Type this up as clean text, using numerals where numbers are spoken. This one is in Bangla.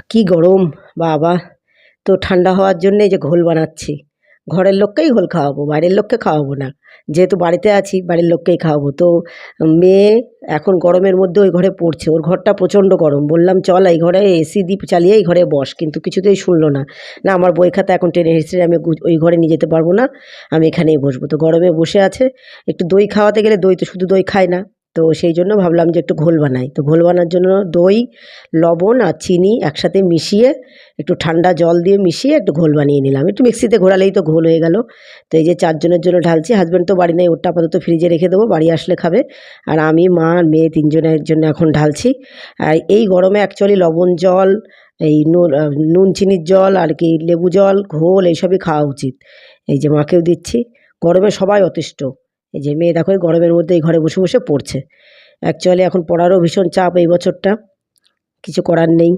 কি গরম বাবা! তো ঠান্ডা হওয়ার জন্যে এই যে ঘোল বানাচ্ছি। ঘরের লোককেই ঘোল খাওয়াবো, বাইরের লোককে খাওয়াবো না। যেহেতু বাড়িতে আছি বাড়ির লোককেই খাওয়াবো। তো মেয়ে এখন গরমের মধ্যে ওই ঘরে পড়ছে। ওর ঘরটা প্রচণ্ড গরম। বললাম, "চল এই ঘরে এসি চালিয়ে এই ঘরে বস।" কিন্তু কিছুতেই শুনল না। না, আমার বই খাতা এখন টেনে হিঁচড়ে আমি ওই ঘরে নিয়ে যেতে পারবো না। আমি এখানেই বসবো। তো গরমে বসে আছে। একটু দই খাওয়াতে গেলে দই তো শুধু দই খায় না। তো সেই জন্য ভাবলাম যে একটু ঘোল বানাই। তো ঘোল বানার জন্য দই, লবণ আর চিনি একসাথে মিশিয়ে একটু ঠান্ডা জল দিয়ে মিশিয়ে একটু ঘোল বানিয়ে নিলাম। একটু মিক্সিতে ঘোরালেই তো ঘোল হয়ে গেল। তো এই যে ৪ জনের জন্য ঢালছি। হাসব্যান্ড তো বাড়ি নেই, ওরটা আপাতত ফ্রিজে রেখে দেবো, বাড়ি আসলে খাবে। আর আমি, মা আর মেয়ে ৩ জনের জন্য এখন ঢালছি। আর এই গরমে অ্যাকচুয়ালি লবণ জল, এই নুন চিনির জল আর কি লেবু জল, ঘোল এইসবই খাওয়া উচিত। এই যে মাকেও দিচ্ছি। গরমে সবাই অতিষ্ঠ। এই যে মেয়ে দেখো এই গরমের মধ্যে এই ঘরে বসে বসে পড়ছে। অ্যাকচুয়ালি এখন পড়ারও ভীষণ চাপ এই বছরটা। কিছু করার নেই।